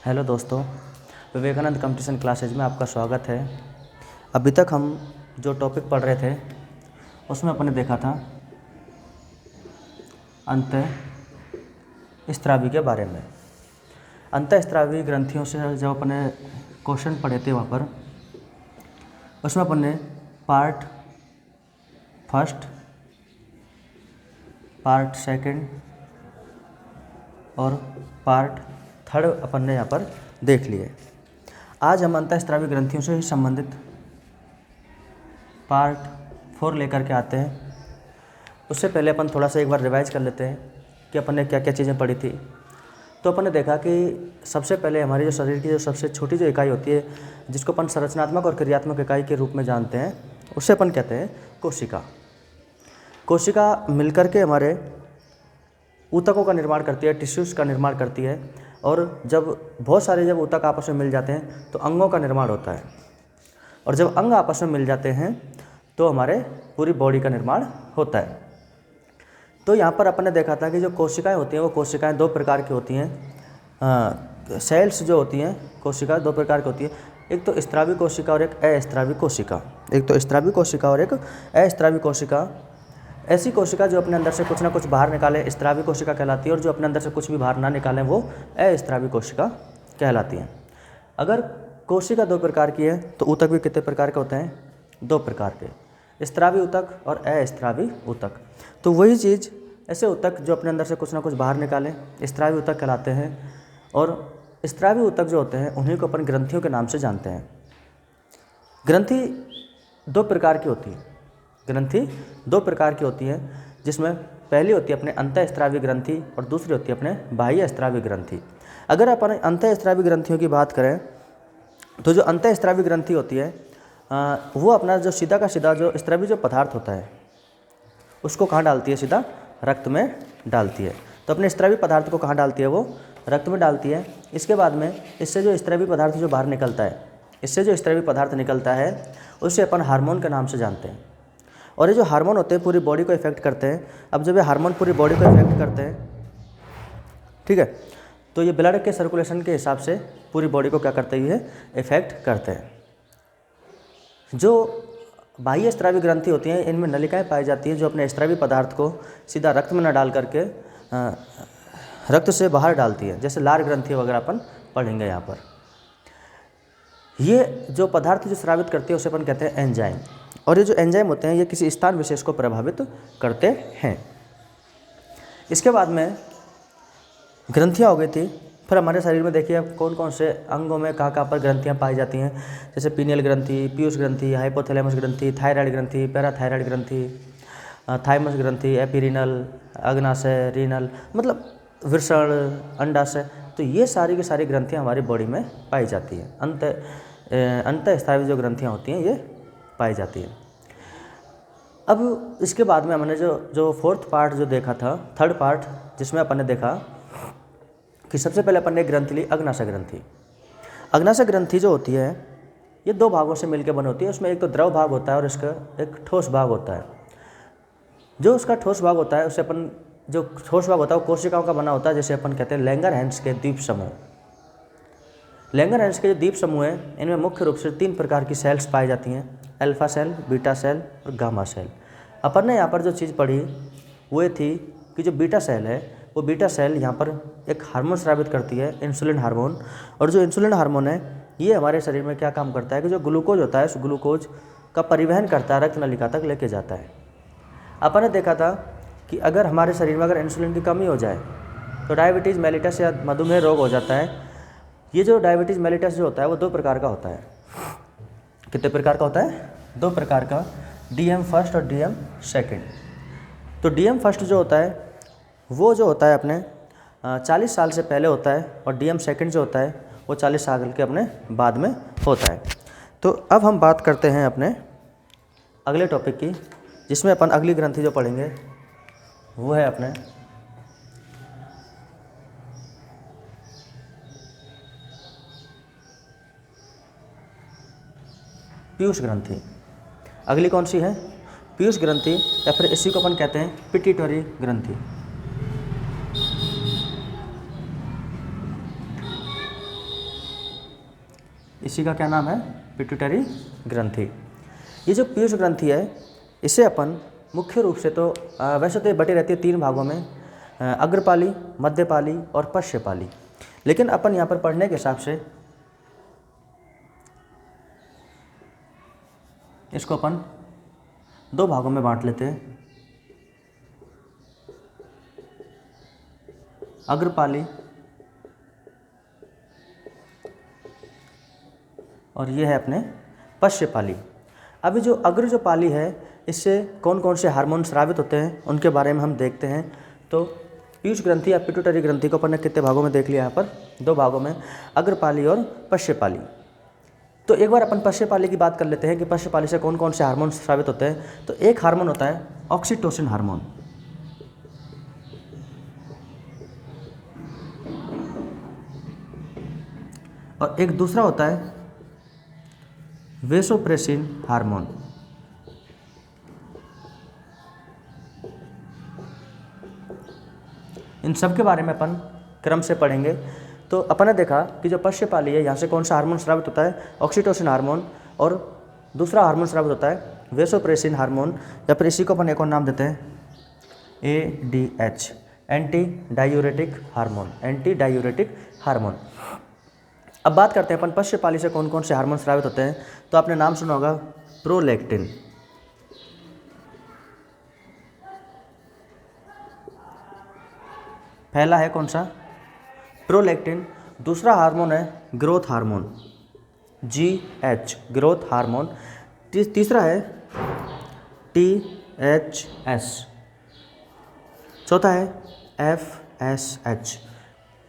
Hello दोस्तों, Vivekananda competition classes में आपका स्वागत है। अभी तक हम जो टॉपिक पढ़ रहे थे उसमें अपने देखा था अंतःस्रावी के बारे में। अंतःस्रावी ग्रंथियों से जब अपने क्वेश्चन पढ़े थे वहाँ पर, उसमें अपन ने पार्ट फर्स्ट, पार्ट सेकंड और पार्ट थर्ड अपन ने यहाँ पर देख लिए। आज हम अंतःस्रावी ग्रंथियों से ही संबंधित पार्ट 4 लेकर के आते हैं। उससे पहले अपन थोड़ा सा एक बार रिवाइज कर लेते हैं कि अपन ने क्या क्या चीज़ें पढ़ी थी। तो अपन ने देखा कि सबसे पहले हमारी जो शरीर की जो सबसे छोटी जो इकाई होती है, जिसको अपन संरचनात्मक और क्रियात्मक इकाई के रूप में जानते हैं, उससे अपन कहते हैं कोशिका। कोशिका मिलकर के हमारे ऊतकों का निर्माण करती है, टिश्यूज़ का निर्माण करती है, और जब बहुत सारे जब ऊतक आपस में मिल जाते हैं तो अंगों का निर्माण होता है, और जब अंग आपस में मिल जाते हैं तो हमारे पूरी बॉडी का निर्माण होता है। तो यहाँ पर अपन ने देखा था कि जो कोशिकाएं होती हैं वो कोशिकाएं दो प्रकार की होती हैं। सेल्स जो होती हैं कोशिका दो प्रकार की होती है, एक तो स्रावी कोशिका और एक अस्रावी कोशिका। एक तो स्रावी कोशिका और एक अस्रावी कोशिका। ऐसी कोशिका जो अपने अंदर से कुछ ना कुछ बाहर निकाले स्रावी कोशिका कहलाती है, और जो अपने अंदर से कुछ भी बाहर ना निकालें वो अस्रावी कोशिका कहलाती हैं। अगर कोशिका दो प्रकार की है तो ऊतक भी कितने प्रकार के होते हैं? दो प्रकार के, स्रावी ऊतक और अस्रावी ऊतक। तो वही चीज़, ऐसे ऊतक जो अपने अंदर से कुछ ना कुछ बाहर निकालें स्रावी ऊतक कहलाते हैं, और स्रावी ऊतक जो होते हैं उन्हीं को अपन ग्रंथियों के नाम से जानते हैं। ग्रंथि दो प्रकार की होती है, ग्रंथि दो प्रकार की होती है, जिसमें पहली होती है अपने अंतःस्रावी ग्रंथि और दूसरी होती है अपने बाह्य स्रावी ग्रंथि। अगर अपन अंतःस्रावी ग्रंथियों की बात करें तो जो अंतःस्रावी ग्रंथि होती है वो अपना जो सीधा का सीधा जो स्रावी जो पदार्थ होता है उसको कहाँ डालती है? सीधा रक्त में डालती है। तो अपने स्रावी पदार्थ को कहाँ डालती है? वो रक्त में डालती है। इसके बाद में इससे जो स्रावी पदार्थ जो बाहर निकलता है, इससे जो स्रावी पदार्थ निकलता है उसे अपन हार्मोन के नाम से जानते हैं। और ये जो हार्मोन होते हैं पूरी बॉडी को इफेक्ट करते हैं। अब जब ये हार्मोन पूरी बॉडी को इफेक्ट करते हैं, ठीक है, तो ये ब्लड के सर्कुलेशन के हिसाब से पूरी बॉडी को क्या करते हैं? ये इफेक्ट करते हैं। जो बाह्य स्रावी ग्रंथि होती हैं इनमें नलिकाएं पाई जाती हैं जो अपने स्रावी पदार्थ को सीधा रक्त में न डाल करके रक्त से बाहर डालती है, जैसे लार ग्रंथि वगैरह अपन पढ़ेंगे यहाँ पर। ये जो पदार्थ जो स्रावित करती है उसे अपन कहते हैं एंजाइम, और ये जो एंजाइम होते हैं ये किसी स्थान विशेष को प्रभावित करते हैं। इसके बाद में ग्रंथियाँ हो गई थी। फिर हमारे शरीर में देखिए कौन कौन से अंगों में कहाँ कहाँ पर ग्रंथियाँ पाई जाती हैं, जैसे पीनियल ग्रंथि, पीयूष ग्रंथि, हाइपोथैलेमस ग्रंथि, थायराइड ग्रंथि, पैराथायराइड ग्रंथि, थाइमस ग्रंथि, एपिरीनल, अग्नाशय, रीनल, मतलब वृषण, अंडाशय। तो ये सारी की सारी ग्रंथियाँ हमारी बॉडी में पाई जाती हैं। अंतःस्रावी जो ग्रंथियाँ होती हैं ये पाई जाती है। अब इसके बाद में हमने जो फोर्थ पार्ट जो देखा था, थर्ड पार्ट, जिसमें अपन ने देखा कि सबसे पहले अपन ने ग्रंथि ली अग्नाशय ग्रंथि। अग्नाशय ग्रंथि जो होती है ये दो भागों से मिलकर बनी होती है। उसमें एक तो द्रव भाग होता है और इसका एक ठोस भाग होता है। जो उसका ठोस भाग होता है उसे अपन, जो ठोस भाग होता है वो कोशिकाओं का बना होता है, जैसे अपन कहते हैं लैंगरहैंस के द्वीप समूह। लैंगरहैंस के जो द्वीप समूह हैं इनमें मुख्य रूप से 3 प्रकार की सेल्स पाई जाती हैं, अल्फा सेल, बीटा सेल और गामा सेल। अपन ने यहाँ पर जो चीज़ पढ़ी वो ये थी कि जो बीटा सेल है वो बीटा सेल यहाँ पर एक हार्मोन स्रावित करती है, इंसुलिन हार्मोन। और जो इंसुलिन हार्मोन है ये हमारे शरीर में क्या काम करता है कि जो ग्लूकोज होता है उस ग्लूकोज का परिवहन करता है, रक्त नलिका तक लेके जाता है। अपन ने देखा था कि अगर हमारे शरीर में अगर इंसुलिन की कमी हो जाए तो डायबिटीज़ मेलिटस या मधुमेह रोग हो जाता है। ये जो डायबिटीज़ मेलिटस जो होता है वो 2 प्रकार का होता है। कितने प्रकार का होता है? 2 प्रकार का, DM फर्स्ट और DM सेकंड। तो DM फर्स्ट जो होता है वो जो होता है अपने 40 साल से पहले होता है, और DM सेकंड जो होता है वो 40 साल के अपने बाद में होता है। तो अब हम बात करते हैं अपने अगले टॉपिक की, जिसमें अपन अगली ग्रंथि जो पढ़ेंगे वो है अपने पीयूष ग्रंथि। अगली कौन सी है? पीयूष ग्रंथि, या फिर इसी को अपन कहते हैं पिट्यूटरी ग्रंथि। इसी का क्या नाम है? पिट्यूटरी ग्रंथि। ये जो पीयूष ग्रंथि है इसे अपन मुख्य रूप से तो वैसे तो ये बटी रहती है 3 भागों में, अग्रपाली, मध्यपाली और पश्चपाली। लेकिन अपन यहाँ पर पढ़ने के हिसाब से इसको अपन 2 भागों में बांट लेते हैं, अग्रपाली और ये है अपने पश्चपाली। अभी जो अग्र जो पाली है इससे कौन कौन से हार्मोन स्रावित होते हैं उनके बारे में हम देखते हैं। तो पीयूष ग्रंथि या पिट्यूटरी ग्रंथि को अपन ने कितने भागों में देख लिया? यहाँ पर 2 भागों में, अग्रपाली और पश्चपाली। तो एक बार अपन पश्चपाली की बात कर लेते हैं कि पश्चपाली से कौन कौन से हार्मोन स्रावित होते हैं। तो एक हार्मोन होता है ऑक्सीटोसिन हार्मोन, और एक दूसरा होता है वेसोप्रेसिन हार्मोन। इन सब के बारे में अपन क्रम से पढ़ेंगे। तो अपन ने देखा कि जो पश्चपाली है यहाँ से कौन सा हार्मोन स्रावित होता है? ऑक्सीटोसिन हार्मोन, और दूसरा हार्मोन स्रावित होता है वेसोप्रेसिन हार्मोन, या फिर इसी को अपन एक और नाम देते हैं ADH, anti diuretic hormone, anti diuretic hormone. अब बात करते हैं अपन पश्चपाली से कौन कौन से हार्मोन स्रावित होते हैं। तो आपने नाम सुना होगा प्रोलैक्टिन, पहला है कौन सा? प्रोलैक्टिन। दूसरा हार्मोन है growth hormone, GH, growth hormone. तीसरा है THS, चौथा है FSH।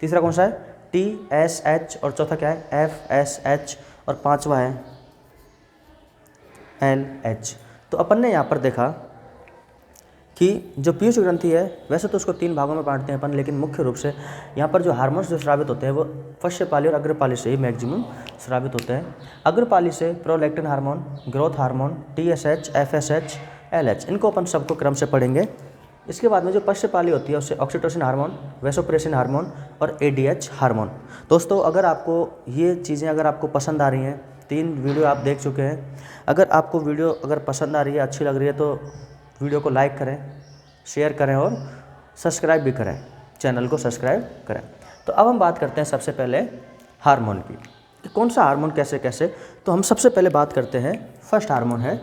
तीसरा कौन सा है? TSH, और चौथा क्या है? FSH, और पांचवा है LH। तो अपन ने यहाँ पर देखा कि जो पीयूष ग्रंथि है वैसे तो उसको 3 भागों में बांटते हैं अपन, लेकिन मुख्य रूप से यहाँ पर जो हार्मोन्स जो स्रावित होते हैं वो पश्चपाली और अग्रपाली से ही मैक्सिमम स्रावित होते हैं। अग्रपाली से prolactin hormone, growth hormone, TSH, FSH, LH, इनको अपन सबको क्रम से पढ़ेंगे। इसके बाद में जो पश्चपाली होती है उससे ऑक्सीटोसिन हार्मोन, वेसोप्रेसिन हार्मोन और ADH हार्मोन। दोस्तों अगर आपको ये चीज़ें अगर आपको पसंद आ रही हैं, 3 वीडियो आप देख चुके हैं, अगर आपको वीडियो अगर पसंद आ रही है, अच्छी लग रही है, तो वीडियो को लाइक करें, शेयर करें और सब्सक्राइब भी करें, चैनल को सब्सक्राइब करें। तो अब हम बात करते हैं सबसे पहले हार्मोन की, कि कौन सा हार्मोन कैसे कैसे। तो हम सबसे पहले बात करते हैं, फर्स्ट हार्मोन है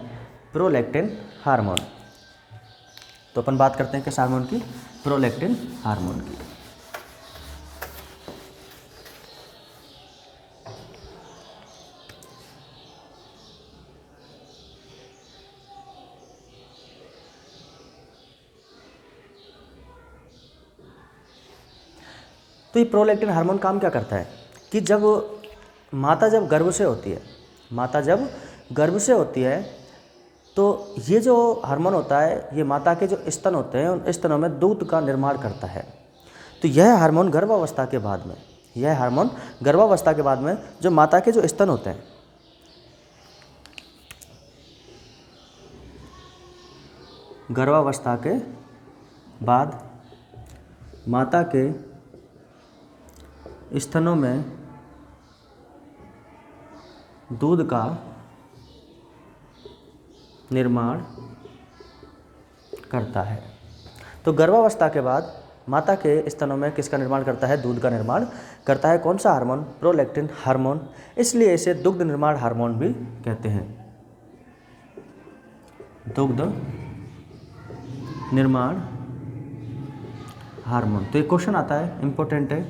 प्रोलैक्टिन हार्मोन। तो अपन बात करते हैं किस हार्मोन की? प्रोलैक्टिन हार्मोन की। तो ये प्रोलैक्टिन हार्मोन काम क्या करता है कि जब माता जब गर्भ से होती है, माता जब गर्भ से होती है तो ये जो हार्मोन होता है ये माता के जो स्तन होते हैं उन स्तनों में दूध का निर्माण करता है। तो यह हार्मोन गर्भावस्था के बाद में, यह हार्मोन गर्भावस्था के बाद में जो माता के जो स्तन होते हैं, गर्भावस्था के बाद माता के स्तनों में दूध का निर्माण करता है। तो गर्भावस्था के बाद माता के स्तनों में किसका निर्माण करता है? दूध का निर्माण करता है। कौन सा हार्मोन? Prolactin hormone. इसलिए इसे दुग्ध निर्माण हार्मोन भी कहते हैं, दुग्ध निर्माण हार्मोन। तो ये क्वेश्चन आता है, इंपॉर्टेंट है,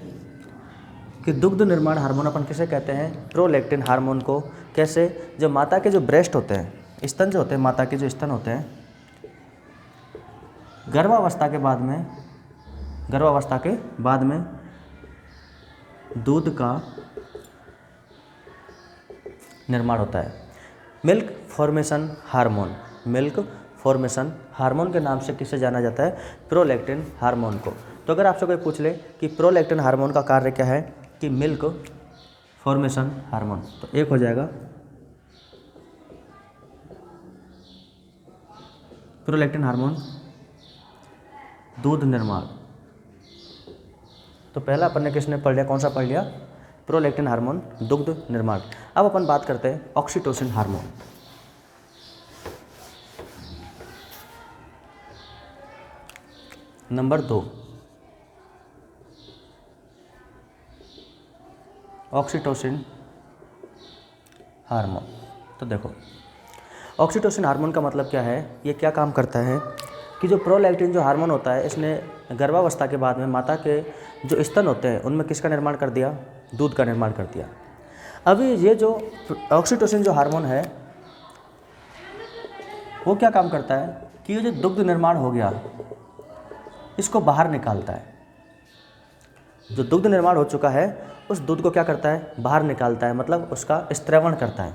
कि दुग्ध निर्माण हार्मोन अपन किसे कहते हैं? प्रोलैक्टिन हार्मोन को। कैसे? जब माता के जो ब्रेस्ट होते हैं, स्तन जो होते हैं, माता के जो स्तन होते हैं, गर्भावस्था के बाद में दूध का निर्माण होता है। Milk formation hormone, milk formation hormone के नाम से किसे जाना जाता है? प्रोलैक्टिन हार्मोन को। तो अगर आपसे कोई पूछ ले कि प्रोलैक्टिन हार्मोन का कार्य क्या है, कि मिल्क फॉर्मेशन हार्मोन, तो एक हो जाएगा प्रोलैक्टिन हार्मोन दूध निर्माण। तो पहला अपन ने किसने पढ़ लिया? कौन सा पढ़ लिया? प्रोलैक्टिन हार्मोन दुग्ध निर्माण। अब अपन बात करते हैं oxytocin hormone. Number 2 oxytocin hormone. तो देखो ऑक्सीटोसिन हार्मोन का मतलब क्या है, ये क्या काम करता है कि जो प्रोलैक्टिन जो हार्मोन होता है इसने गर्भावस्था के बाद में माता के जो स्तन होते हैं उनमें किसका निर्माण कर दिया, दूध का निर्माण कर दिया। अभी ये जो ऑक्सीटोसिन जो हार्मोन है वो क्या काम करता है कि ये जो दुग्ध निर्माण हो गया इसको बाहर निकालता है। जो दुग्ध निर्माण हो चुका है उस दूध को क्या करता है, बाहर निकालता है, मतलब उसका स्त्रवण करता है।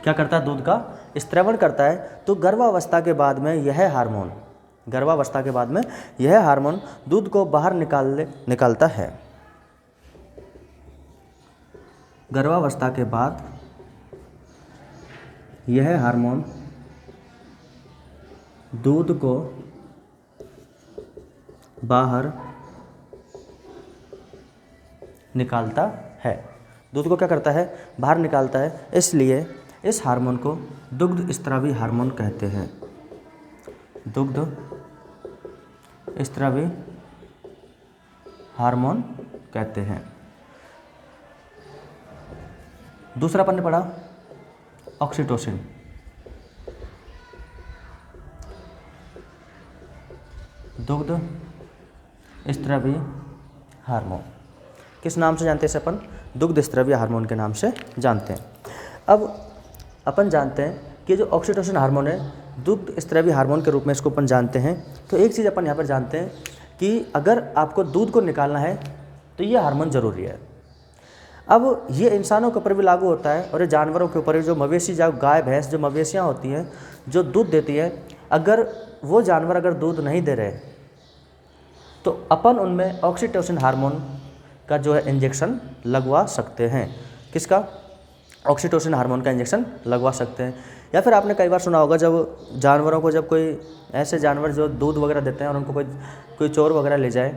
क्या करता है, दूध का स्त्रवण करता है। तो गर्भावस्था के बाद में यह हार्मोन दूध को बाहर निकालता है। गर्भावस्था के बाद यह हार्मोन दूध को बाहर निकालता है। दूध को क्या करता है, बाहर निकालता है। इसलिए इस हार्मोन को दुग्ध स्रावी हार्मोन कहते हैं। दुग्ध स्रावी हार्मोन कहते हैं। दूसरा अपन ने पढ़ा ऑक्सीटोसिन। दुग्ध स्रावी हार्मोन किस नाम से जानते हैं इसे अपन, दुग्ध स्रावी हार्मोन के नाम से जानते हैं। अब अपन जानते हैं कि जो ऑक्सीटोसिन हार्मोन है दुग्ध स्रावी हार्मोन के रूप में इसको अपन जानते हैं। तो एक चीज़ अपन यहाँ पर जानते हैं कि अगर आपको दूध को निकालना है तो ये हार्मोन ज़रूरी है। अब ये इंसानों के ऊपर भी लागू होता है और ये जानवरों के ऊपर, जो मवेशी, जो गाय भैंस, जो मवेशियाँ होती हैं जो दूध देती है, अगर वो जानवर अगर दूध नहीं दे रहे तो अपन उनमें ऑक्सीटोसिन हार्मोन का जो है इंजेक्शन लगवा सकते हैं। किसका, ऑक्सीटोसिन हार्मोन का इंजेक्शन लगवा सकते हैं। या फिर आपने कई बार सुना होगा जब जानवरों को, जब कोई ऐसे जानवर जो दूध वगैरह देते हैं और उनको कोई चोर वगैरह ले जाए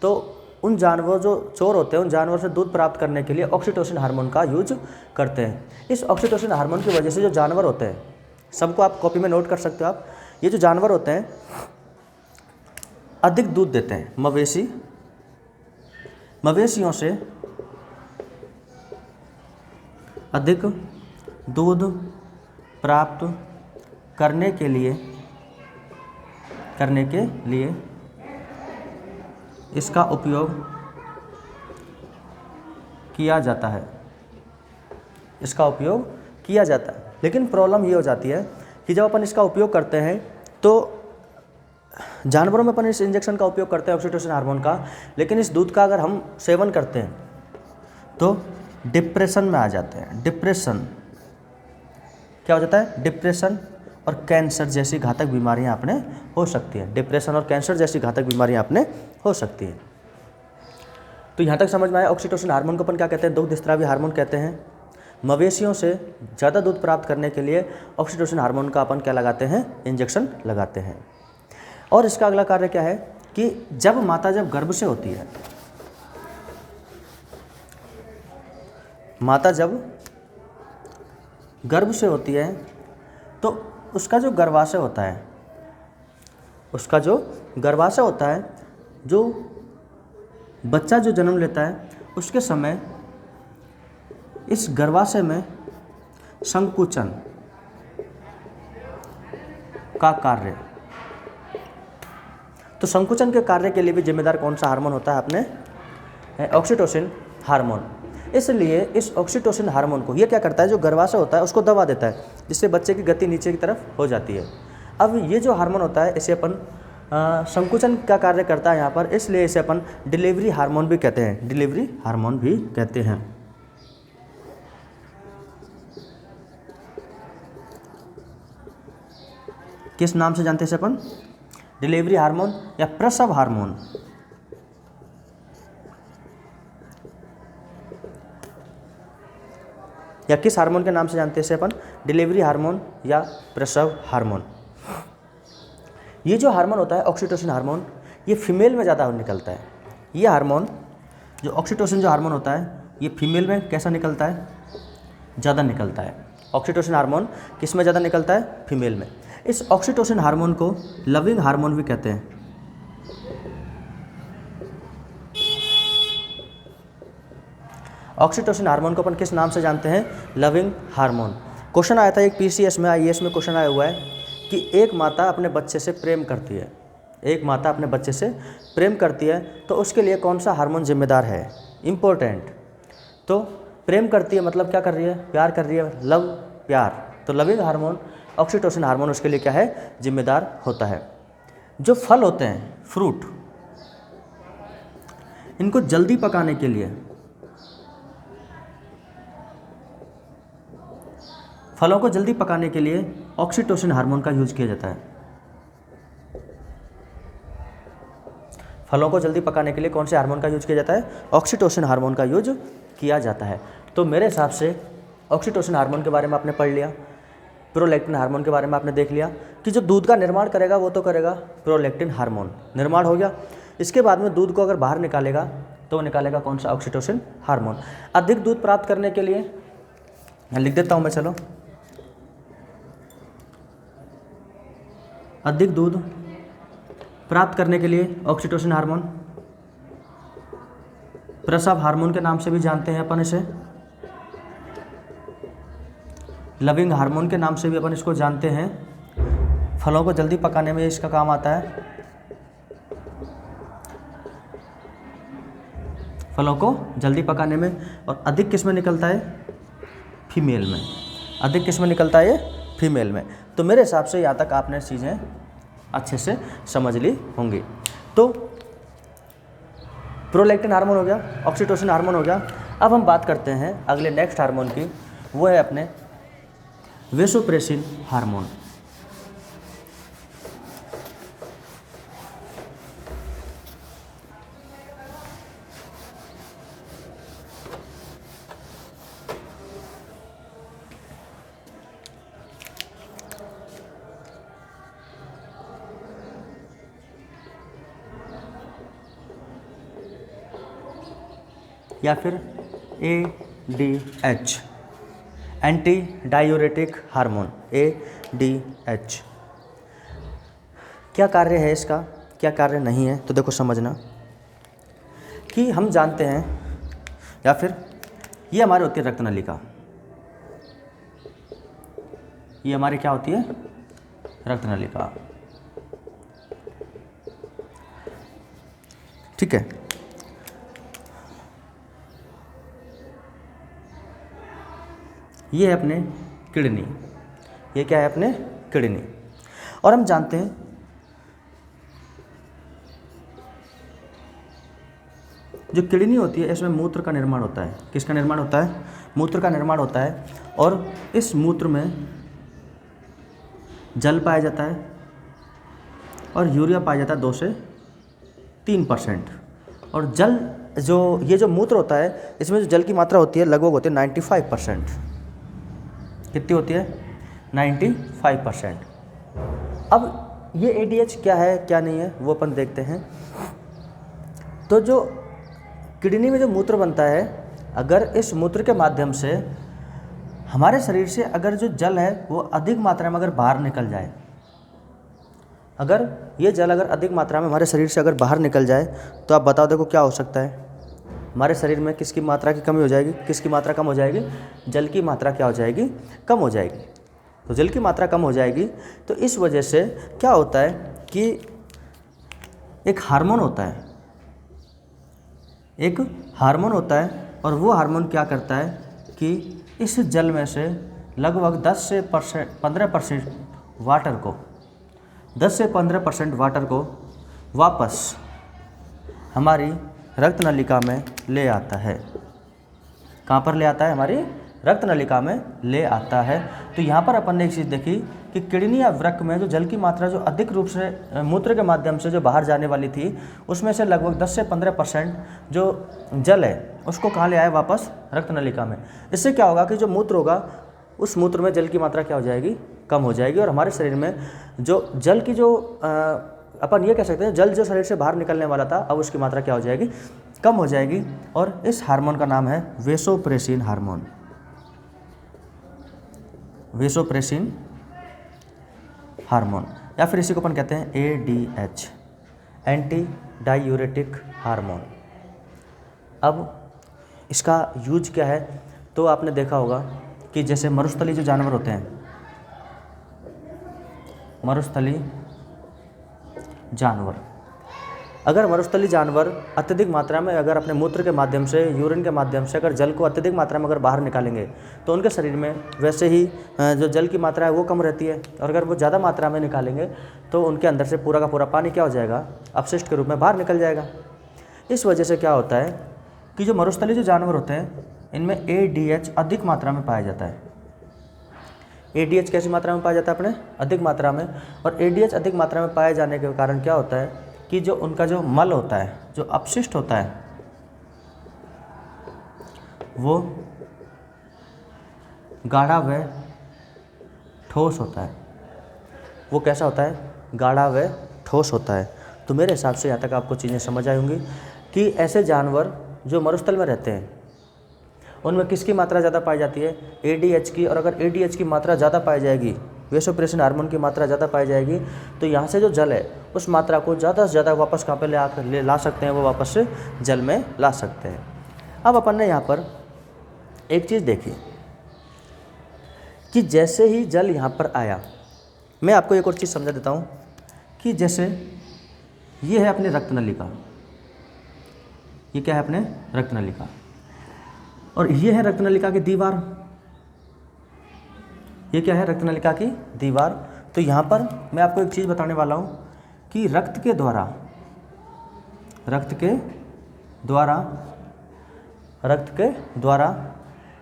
तो उन जानवरों, जो चोर होते हैं, उन जानवरों से दूध प्राप्त करने के लिए ऑक्सीटोसिन हार्मोन का यूज करते हैं। इस ऑक्सीटोसिन हार्मोन की वजह से जो जानवर होते हैं, सबको आप कॉपी में नोट कर सकते हो आप, ये जो जानवर होते हैं अधिक दूध देते हैं। मवेशियों से अधिक दूध प्राप्त करने के लिए इसका उपयोग किया जाता है। लेकिन प्रॉब्लम ये हो जाती है कि जब अपन इसका उपयोग करते हैं तो जानवरों में अपन इस इंजेक्शन का उपयोग करते हैं ऑक्सीटोसिन हार्मोन का, लेकिन इस दूध का अगर हम सेवन करते हैं तो डिप्रेशन में आ जाते हैं। डिप्रेशन क्या हो जाता है, डिप्रेशन और कैंसर जैसी घातक बीमारियां अपने हो सकती हैं। डिप्रेशन और कैंसर जैसी घातक बीमारियां अपने हो सकती हैं। तो यहाँ तक समझ में आया ऑक्सीटोसिन हार्मोन को अपन क्या कहते हैं, दुग्ध स्रावी हार्मोन कहते हैं। मवेशियों से ज़्यादा दूध प्राप्त करने के लिए ऑक्सीटोसिन हार्मोन का अपन क्या लगाते हैं, इंजेक्शन लगाते हैं। और इसका अगला कार्य क्या है कि जब माता गर्भ से होती है, माता जब गर्भ से होती है तो उसका जो गर्भाशय होता है, जो बच्चा जो जन्म लेता है उसके समय इस गर्भाशय में संकुचन का कार्य, तो संकुचन के कार्य के लिए भी जिम्मेदार कौन सा हार्मोन होता है अपने, ऑक्सीटोसिन हार्मोन। इसलिए इस ऑक्सीटोसिन हार्मोन को ये क्या करता है, जो गर्भाशय होता है उसको दबा देता है, जिससे बच्चे की गति नीचे की तरफ हो जाती है। अब ये जो हार्मोन होता है इसे अपन संकुचन का कार्य करता है यहाँ पर, इसलिए इसे अपन डिलीवरी हार्मोन भी कहते हैं। किस नाम से जानते हैं इसे अपन, डिलीवरी हार्मोन या प्रसव हार्मोन। या किस हार्मोन के नाम से जानते हैं इसे अपन, डिलीवरी हार्मोन या प्रसव हार्मोन। ये जो हार्मोन होता है ऑक्सीटोसिन हार्मोन, ये फीमेल में ज़्यादा निकलता है। ये हार्मोन जो ऑक्सीटोसिन जो हार्मोन होता है ये फीमेल में कैसा निकलता है, ज़्यादा निकलता है। ऑक्सीटोसिन हार्मोन किस में ज़्यादा निकलता है, फीमेल में। इस ऑक्सीटोसिन हार्मोन को लविंग हार्मोन भी कहते हैं। ऑक्सीटोसिन हार्मोन को अपन किस नाम से जानते हैं, लविंग हार्मोन। क्वेश्चन आया था एक पीसीएस में, आईएएस में क्वेश्चन आया हुआ है कि एक माता अपने बच्चे से प्रेम करती है, एक माता अपने बच्चे से प्रेम करती है तो उसके लिए कौन सा हार्मोन जिम्मेदार है, इम्पोर्टेंट। तो प्रेम करती है मतलब क्या कर रही है, प्यार कर रही है, लव, प्यार। तो लविंग हार्मोन ऑक्सीटोसिन हार्मोन उसके लिए क्या है, जिम्मेदार होता है। जो फल होते हैं, फ्रूट, इनको जल्दी पकाने के लिए, फलों को जल्दी पकाने के लिए ऑक्सीटोसिन हार्मोन का यूज किया जाता है। फलों को जल्दी पकाने के लिए कौन से हार्मोन का यूज किया जाता है, ऑक्सीटोसिन हार्मोन का यूज किया जाता है। तो मेरे हिसाब से ऑक्सीटोसिन हार्मोन के बारे में आपने पढ़ लिया, प्रोलैक्टिन हार्मोन के बारे में आपने देख लिया कि जो दूध का निर्माण करेगा वो तो करेगा प्रोलैक्टिन हार्मोन, निर्माण हो गया। इसके बाद में दूध को अगर बाहर निकालेगा तो निकालेगा कौन सा, ऑक्सीटोसिन हार्मोन। अधिक दूध प्राप्त करने के लिए लिख देता हूँ मैं, चलो, अधिक दूध प्राप्त करने के लिए ऑक्सीटोसिन हार्मोन, प्रसव हार्मोन के नाम से भी जानते हैं अपन इसे, लविंग हार्मोन के नाम से भी अपन इसको जानते हैं। फलों को जल्दी पकाने में इसका काम आता है, फलों को जल्दी पकाने में। और अधिक किस में निकलता है, फीमेल में। अधिक किस में निकलता है, ये फीमेल में। तो मेरे हिसाब से यहाँ तक आपने चीज़ें अच्छे से समझ ली होंगी। तो प्रोलैक्टिन हार्मोन हो गया, ऑक्सीटोसिन हार्मोन हो गया। अब हम बात करते हैं अगले नेक्स्ट हार्मोन की, वो है अपने वेसोप्रेसिन हार्मोन। या फिर ADH, anti diuretic hormone, ADH। क्या कार्य है इसका, क्या कार्य नहीं है, तो देखो समझना कि हम जानते हैं, या फिर ये हमारी होती है रक्त नलिका, ये हमारी क्या होती है, रक्त नलिका, ठीक है। ये है अपने किडनी, ये क्या है अपने किडनी। और हम जानते हैं जो किडनी होती है इसमें मूत्र का निर्माण होता है। किसका निर्माण होता है, मूत्र का निर्माण होता है। और इस मूत्र में जल पाया जाता है और यूरिया पाया जाता है 2 से 3%। और जल जो ये जो मूत्र होता है इसमें जो जल की मात्रा होती है लगभग होती है 95%। कितनी होती है, 95%। अब ये ADH क्या है क्या नहीं है वो अपन देखते हैं। तो जो किडनी में जो मूत्र बनता है, अगर इस मूत्र के माध्यम से हमारे शरीर से अगर जो जल है वो अधिक मात्रा में अगर बाहर निकल जाए, अगर ये जल अगर अधिक मात्रा में हमारे शरीर से अगर बाहर निकल जाए तो आप बताओ देखो क्या हो सकता है, हमारे शरीर में किसकी मात्रा की कमी हो जाएगी, किसकी मात्रा कम हो जाएगी, जल की मात्रा क्या हो जाएगी, कम हो जाएगी। तो जल की मात्रा कम हो जाएगी तो इस वजह से क्या होता है कि एक हार्मोन होता है, एक हार्मोन होता है और वो हार्मोन क्या करता है कि इस जल में से लगभग 10 से 15% वाटर को 10 से 15% वाटर को वापस हमारी रक्त नलिका में ले आता है। कहाँ पर ले आता है, हमारी रक्त नलिका में ले आता है। तो यहाँ पर अपन ने एक चीज़ देखी कि किडनी या वृक्क में जो जल की मात्रा जो अधिक रूप से मूत्र के माध्यम से जो बाहर जाने वाली थी उसमें से लगभग 10 से 15% जो जल है उसको कहाँ ले आए, वापस रक्त नलिका में। इससे क्या होगा कि जो मूत्र होगा उस मूत्र में जल की मात्रा क्या हो जाएगी, कम हो जाएगी। और हमारे शरीर में जो जल की जो अपन ये कह सकते हैं जल जो शरीर से बाहर निकलने वाला था अब उसकी मात्रा क्या हो जाएगी, कम हो जाएगी और इस हार्मोन का नाम है वेसोप्रेसिन हार्मोन। वेसोप्रेसिन हार्मोन, या फिर इसी को अपन कहते हैं ADH, एंटी डायूरेटिक हार्मोन। अब इसका यूज क्या है, तो आपने देखा होगा कि जैसे मरुस्थलीय जो जानवर होते हैं, मरुस्थलीय जानवर, अगर मरुस्थलीय जानवर अत्यधिक मात्रा में अगर अपने मूत्र के माध्यम से, यूरिन के माध्यम से अगर जल को अत्यधिक मात्रा में अगर बाहर निकालेंगे तो उनके शरीर में वैसे ही जो जल की मात्रा है वो कम रहती है, और अगर वो ज़्यादा मात्रा में निकालेंगे तो उनके अंदर से पूरा का पूरा पानी क्या हो जाएगा, अपशिष्ट के रूप में बाहर निकल जाएगा। इस वजह से क्या होता है कि जो मरुस्थलीय जो जानवर होते हैं इनमें ADH अधिक मात्रा में पाया जाता है। ADH कैसी मात्रा में पाया जाता है अपने, अधिक मात्रा में। और ADH अधिक मात्रा में पाए जाने के कारण क्या होता है कि जो उनका जो मल होता है, जो अपशिष्ट होता है, वो गाढ़ा व ठोस होता है। वो कैसा होता है, गाढ़ा व ठोस होता है। तो मेरे हिसाब से यहाँ तक आपको चीज़ें समझ आई होंगी कि ऐसे जानवर जो मरुस्थल में रहते हैं उनमें किसकी मात्रा ज़्यादा पाई जाती है, ADH की। और अगर ADH की मात्रा ज़्यादा पाई जाएगी, वेसोप्रेसिन हार्मोन की मात्रा ज़्यादा पाई जाएगी, तो यहाँ से जो जल है उस मात्रा को ज़्यादा से ज़्यादा वापस कहाँ पे ले ला सकते हैं, वो वापस से जल में ला सकते हैं। अब अपन ने यहाँ पर एक चीज़ देखी कि जैसे ही जल यहाँ पर आया, मैं आपको एक और चीज़ समझा देता हूँ कि जैसे ये है अपने रक्त नलिका, ये क्या है अपने रक्त नलिका, और ये है रक्त नलिका की दीवार, ये क्या है रक्त नलिका की दीवार। तो यहाँ पर मैं आपको एक चीज़ बताने वाला हूँ कि रक्त के द्वारा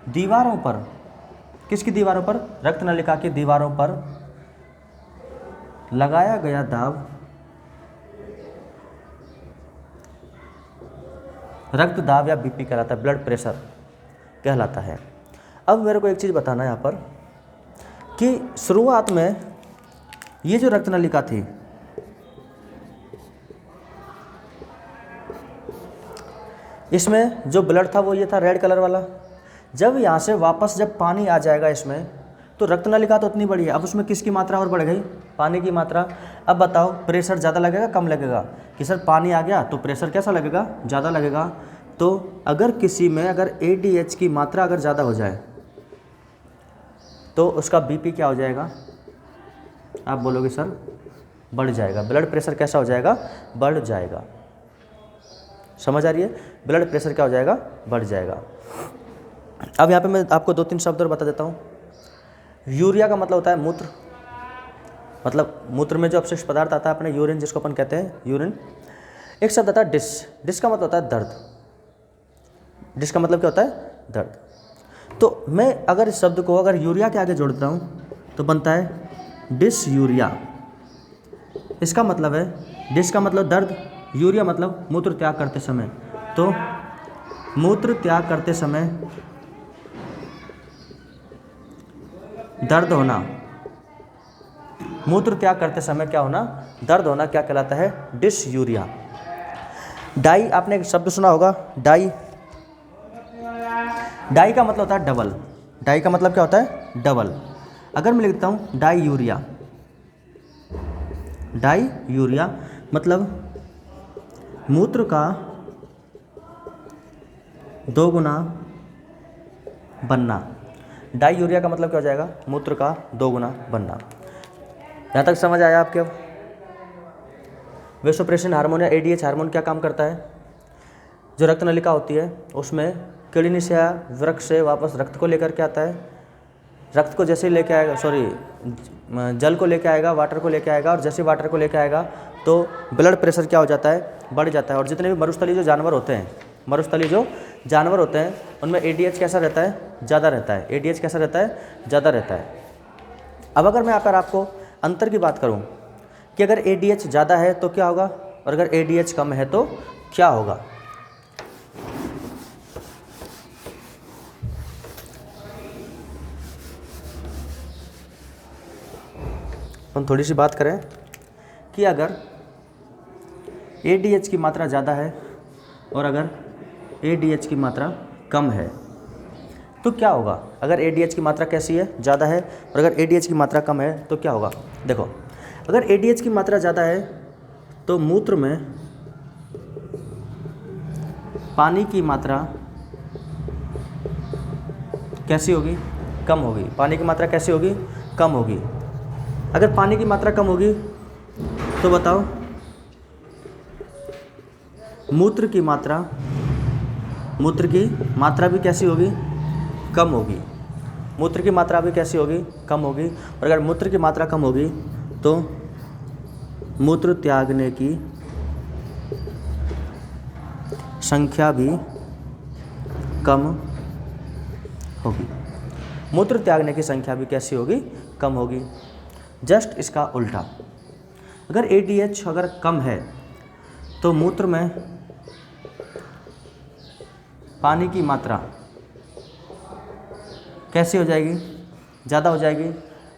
दीवारों पर, किसकी दीवारों पर, रक्त नलिका की दीवारों पर लगाया गया दाब रक्त दाब या BP कहलाता है, ब्लड प्रेशर कहलाता है। अब मेरे को एक चीज़ बताना है यहाँ पर कि शुरुआत में ये जो रक्त नलिका थी, इसमें जो ब्लड था वो ये था रेड कलर वाला। जब यहाँ से वापस जब पानी आ जाएगा इसमें, तो रक्त नलिका तो उतनी बड़ी है, अब उसमें किसकी मात्रा और बढ़ गई, पानी की मात्रा। अब बताओ प्रेशर ज़्यादा लगेगा कम लगेगा, कि सर पानी आ गया तो प्रेशर कैसा लगेगा, ज़्यादा लगेगा। तो अगर किसी में अगर ADH की मात्रा अगर ज़्यादा हो जाए तो उसका BP क्या हो जाएगा, आप बोलोगे सर बढ़ जाएगा। ब्लड प्रेशर कैसा हो जाएगा, बढ़ जाएगा। समझ आ रही है, ब्लड प्रेशर क्या हो जाएगा, बढ़ जाएगा। अब यहाँ पे मैं आपको 2-3 शब्द और बता देता हूँ। यूरिया का मतलब होता है मूत्र, मतलब मूत्र में जो अपशिष्ट पदार्थ आता है अपने, यूरिन जिसको अपन कहते हैं यूरिन। एक शब्द आता है डिस, डिस का मतलब होता है दर्द, डिस का मतलब क्या होता है, दर्द। तो मैं अगर इस शब्द को अगर यूरिया के आगे जोड़ता हूँ तो बनता है डिस यूरिया। इसका मतलब है, डिस का मतलब दर्द, यूरिया मतलब मूत्र त्याग करते समय। तो मूत्र त्याग करते समय दर्द होना, मूत्र त्याग करते समय क्या होना, दर्द होना, क्या कहलाता है, डिस यूरिया। डाई, आपने एक शब्द सुना होगा डाई, डाई का मतलब होता है डबल, डाई का मतलब क्या होता है, डबल। अगर मैं लिखता हूँ डाई यूरिया, डाई यूरिया मतलब मूत्र का 2 गुना बनना। डाई यूरिया का मतलब क्या हो जाएगा, मूत्र का 2 गुना बनना। यहाँ तक समझ आया आपके? अब वेसोप्रेसिन हार्मोन या ADH हार्मोन क्या काम करता है, जो रक्त नलिका होती है उसमें किडनी या वृक्क से वापस रक्त को लेकर के आता है। रक्त को जैसे ही लेके आएगा, जल को लेके आएगा, वाटर को लेके आएगा, और जैसे वाटर को लेके आएगा तो ब्लड प्रेशर क्या हो जाता है, बढ़ जाता है। और जितने भी मरुस्थलीय जो जानवर होते हैं, मरुस्थलीय जो जानवर होते हैं उनमें ADH कैसा रहता है, ज़्यादा रहता है। ADH कैसा रहता है, ज़्यादा रहता है। अब अगर मैं आपको अंतर की बात करूं कि अगर ADH ज़्यादा है तो क्या होगा, और अगर ADH कम है तो क्या होगा। हम थोड़ी सी बात करें कि अगर ADH की मात्रा ज़्यादा है और अगर ADH की मात्रा कम है तो क्या होगा? अगर ADH की मात्रा कैसी है? ज़्यादा है। और अगर ADH की मात्रा कम है तो क्या होगा? देखो, अगर ADH की मात्रा ज़्यादा है तो मूत्र में पानी की मात्रा कैसी होगी? कम होगी। पानी की मात्रा कैसी होगी? कम होगी। अगर पानी की मात्रा कम होगी तो बताओ, मूत्र की मात्रा भी कैसी होगी? कम होगी। मूत्र की मात्रा भी कैसी होगी? कम होगी। और अगर मूत्र की मात्रा कम होगी तो मूत्र त्यागने की संख्या भी कम होगी। मूत्र त्यागने की संख्या भी कैसी होगी? कम होगी। जस्ट इसका उल्टा, अगर ADH अगर कम है तो मूत्र में पानी की मात्रा कैसी हो जाएगी? ज़्यादा हो जाएगी।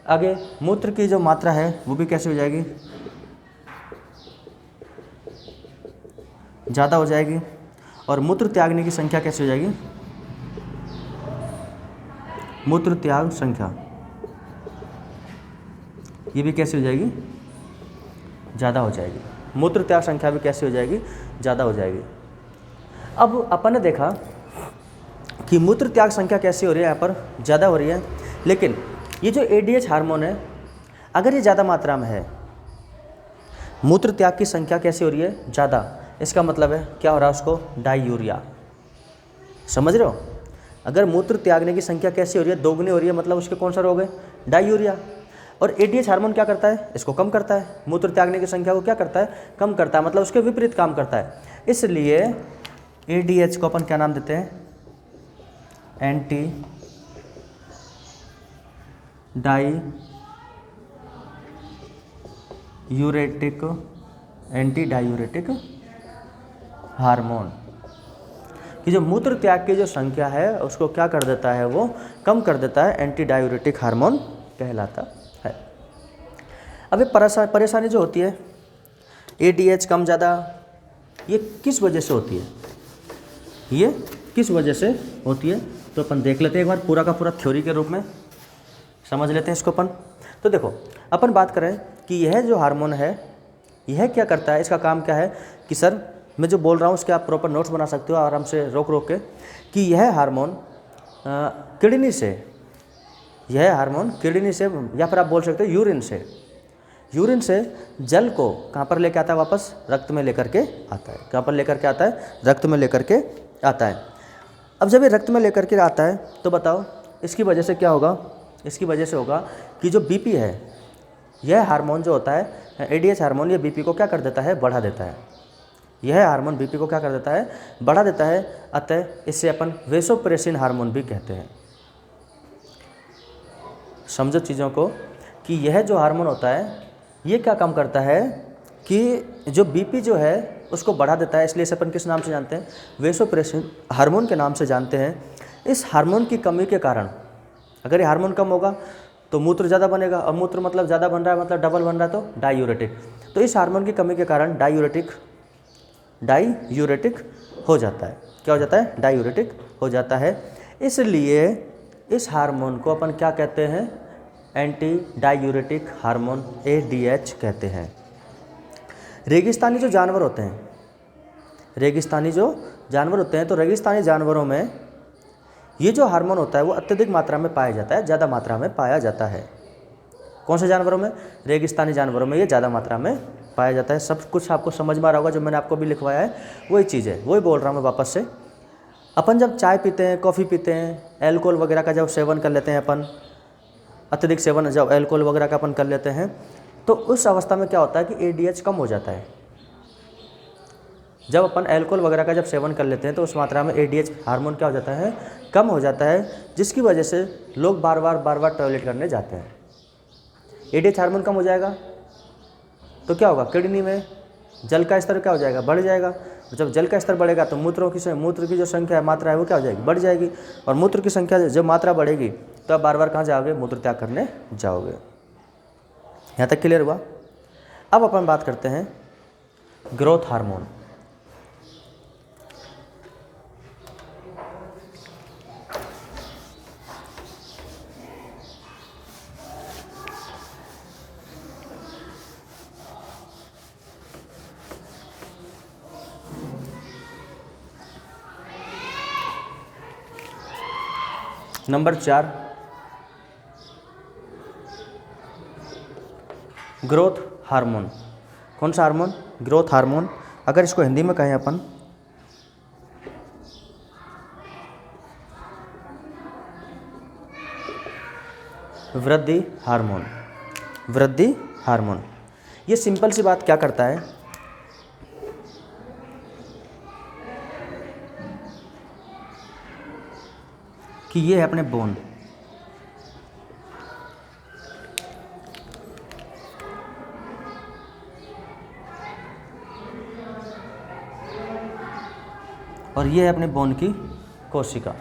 आगे मूत्र की जो मात्रा है वो भी कैसी हो जाएगी? ज़्यादा हो जाएगी। और मूत्र त्यागने की संख्या कैसी हो जाएगी? मूत्र त्याग संख्या ये भी कैसी हो जाएगी? ज़्यादा हो जाएगी। मूत्र त्याग संख्या भी कैसी हो जाएगी? ज़्यादा हो जाएगी। अब अपन ने देखा कि मूत्र त्याग संख्या कैसी हो रही है? यहाँ पर ज़्यादा हो रही है। लेकिन ये जो ADH हार्मोन है, अगर ये ज़्यादा मात्रा में है, मूत्र त्याग की संख्या कैसी हो रही है? ज़्यादा। इसका मतलब है क्या हो रहा है? उसको डायूरिया। समझ रहे हो? अगर मूत्र त्यागने की संख्या कैसी हो रही है? दोगुनी हो रही है, मतलब उसके कौन सा रोग है? डायूरिया। और ADH हार्मोन क्या करता है? इसको कम करता है। मूत्र त्यागने की संख्या को क्या करता है? कम करता है, मतलब उसके विपरीत काम करता है। इसलिए ADH को अपन क्या नाम देते हैं? एंटी डायूरेटिक हार्मोन कि जो मूत्र त्याग की जो संख्या है उसको क्या कर देता है? वो कम कर देता है। एंटी डायूरेटिक हार्मोन कहलाता है। अब ये परेशानी जो होती है ADH कम ज़्यादा, ये किस वजह से होती है? ये किस वजह से होती है? तो अपन देख लेते हैं एक बार, पूरा का पूरा थ्योरी के रूप में समझ लेते हैं इसको अपन। तो देखो, अपन बात करें कि यह जो हार्मोन है यह क्या करता है, इसका काम क्या है? कि सर मैं जो बोल रहा हूँ उसके आप प्रॉपर नोट्स बना सकते हो आराम से रोक के, कि यह हार्मोन किडनी से या फिर आप बोल सकते हो यूरिन से जल को कहाँ पर लेके आता है? वापस रक्त में लेकर के आता है। कहाँ पर लेकर के आता है? रक्त में लेकर के आता है। अब जब ये रक्त में लेकर के आता है तो बताओ इसकी वजह से क्या होगा? इसकी वजह से होगा कि जो BP है, यह हार्मोन जो होता है ADH हार्मोन, ये BP को क्या कर देता है? बढ़ा देता है। यह हार्मोन BP को क्या कर देता है? बढ़ा देता है। अतः इससे अपन वेसोप्रेसिन हार्मोन भी कहते हैं। समझो चीज़ों को कि यह जो हार्मोन होता है ये क्या काम करता है कि जो BP जो है उसको बढ़ा देता है। इसलिए इसे अपन किस नाम से जानते हैं? वेसोप्रेसिन हार्मोन के नाम से जानते हैं। इस हार्मोन की कमी के कारण, अगर ये हार्मोन कम होगा तो मूत्र ज़्यादा बनेगा, और मूत्र मतलब ज़्यादा बन रहा है मतलब डबल बन रहा है तो डायूरेटिक। तो इस हार्मोन की कमी के कारण डायूरेटिक हो जाता है। क्या हो जाता है? डायूरेटिक हो जाता है। इसलिए इस हार्मोन को अपन क्या कहते हैं? एंटी डायूरेटिक हार्मोन ADH कहते हैं। रेगिस्तानी जो जानवर होते हैं तो रेगिस्तानी जानवरों में ये जो हार्मोन होता है वो अत्यधिक मात्रा में पाया जाता है, ज़्यादा मात्रा में पाया जाता है। कौन से जानवरों में? रेगिस्तानी जानवरों में ये ज़्यादा मात्रा में पाया जाता है। सब कुछ आपको समझ में आ रहा होगा, जो मैंने आपको भी लिखवाया है वही चीज़ है, वही बोल रहा हूँ मैं वापस से। अपन जब चाय पीते हैं, कॉफ़ी पीते हैं, एल्कोहल वगैरह का जब सेवन कर लेते हैं अपन, अत्यधिक सेवन जब एल्कोहल वगैरह का अपन कर लेते हैं, तो उस अवस्था में क्या होता है कि ADH कम हो जाता है। जब अपन एल्कोहल वगैरह का जब सेवन कर लेते हैं तो उस मात्रा में ADH हार्मोन क्या हो जाता है? कम हो जाता है, जिसकी वजह से लोग बार बार टॉयलेट करने जाते हैं। ADH हार्मोन कम हो जाएगा तो क्या होगा? किडनी में जल का स्तर क्या हो जाएगा? बढ़ जाएगा। जब जल का स्तर बढ़ेगा तो मूत्र की जो संख्या है, मात्रा है, वो क्या हो जाएगी? बढ़ जाएगी। और मूत्र की संख्या जब मात्रा बढ़ेगी तो आप बार बार कहाँ जाओगे? मूत्र त्याग करने जाओगे। यहाँ तक क्लियर हुआ? अब अपन बात करते हैं growth hormone. Number 4 growth hormone. कौन सा हार्मोन? Growth hormone. अगर इसको हिंदी में कहें अपन वृद्धि हार्मोन। वृद्धि हार्मोन ये सिंपल सी बात क्या करता है कि ये है अपने बोन, और ये है अपने बोन की कोशिका।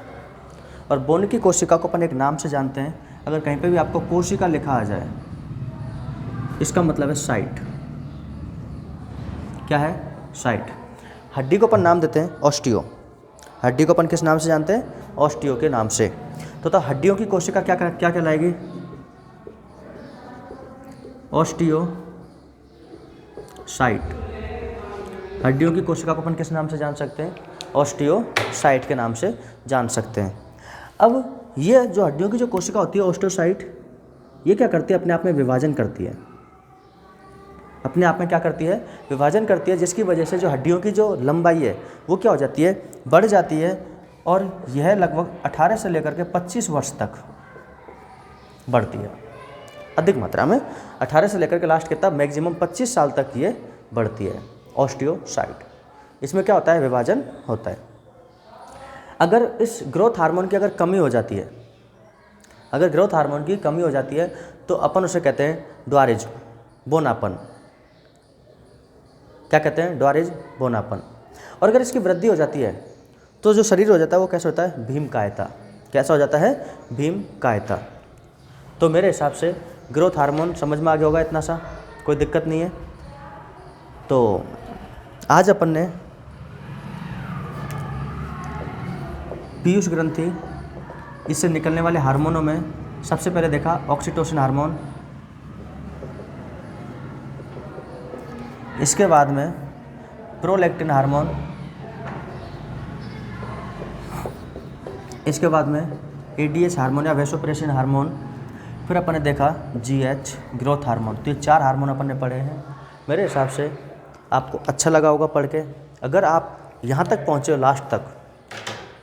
और बोन की कोशिका को अपन एक नाम से जानते हैं। अगर कहीं पे भी आपको कोशिका लिखा आ जाए इसका मतलब है साइट। क्या है? साइट। हड्डी को अपन नाम देते हैं ऑस्टियो। हड्डी को अपन किस नाम से जानते हैं? ऑस्टियो के नाम से। तो हड्डियों की कोशिका क्या क्या कहलाएगी? Osteocyte. हड्डियों की कोशिका को अपन किस नाम से जान सकते हैं? ऑस्टियो साइट के नाम से जान सकते हैं। अब ये जो हड्डियों की जो कोशिका होती है ऑस्टियोसाइट, ये क्या करती है? अपने आप में विभाजन करती है। अपने आप में क्या करती है? विभाजन करती है, जिसकी वजह से जो हड्डियों की जो लंबाई है वो क्या हो जाती है? बढ़ जाती है। और यह लगभग 18 से लेकर के 25 वर्ष तक बढ़ती है, अधिक मात्रा में। 18 से लेकर के लास्ट कितना? मैक्सिमम 25 साल तक ये बढ़ती है ऑस्टियोसाइट। इसमें क्या होता है? विभाजन होता है। अगर इस ग्रोथ हार्मोन की अगर कमी हो जाती है, अगर ग्रोथ हार्मोन की कमी हो जाती है तो अपन उसे कहते हैं ड्वारेज, बोनापन। क्या कहते हैं? ड्वारेज, बोनापन। और अगर इसकी वृद्धि हो जाती है तो जो शरीर हो जाता है वो कैसा होता है? भीमकायता। कैसा हो जाता है? भीमकायता। तो मेरे हिसाब से ग्रोथ हार्मोन समझ में आ गया होगा, इतना सा कोई दिक्कत नहीं है। तो आज अपन ने पीयूष ग्रंथि, इससे निकलने वाले हार्मोनों में सबसे पहले देखा ऑक्सीटोसिन हार्मोन, इसके बाद में प्रोलैक्टिन हार्मोन, इसके बाद में एडीएच हार्मोन या वैसोप्रेसिन हार्मोन, फिर अपन ने देखा जीएच ग्रोथ हार्मोन। तो ये 4 हार्मोन अपन ने पढ़े हैं। मेरे हिसाब से आपको अच्छा लगा होगा पढ़ के। अगर आप यहाँ तक पहुँचे हो लास्ट तक,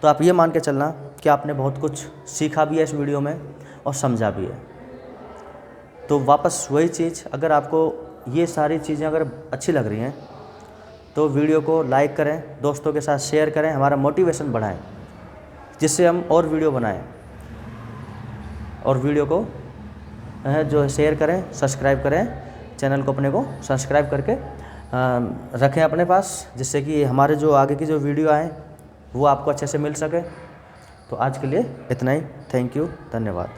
तो आप ये मान के चलना कि आपने बहुत कुछ सीखा भी है इस वीडियो में और समझा भी है। तो वापस वही चीज़, अगर आपको ये सारी चीज़ें अगर अच्छी लग रही हैं तो वीडियो को लाइक करें, दोस्तों के साथ शेयर करें, हमारा मोटिवेशन बढ़ाएं, जिससे हम और वीडियो बनाएं। और वीडियो को जो शेयर करें, सब्सक्राइब करें, चैनल को अपने को सब्सक्राइब करके रखें अपने पास, जिससे कि हमारे जो आगे की जो वीडियो आए वो आपको अच्छे से मिल सके। तो आज के लिए इतना ही। थैंक यू, धन्यवाद।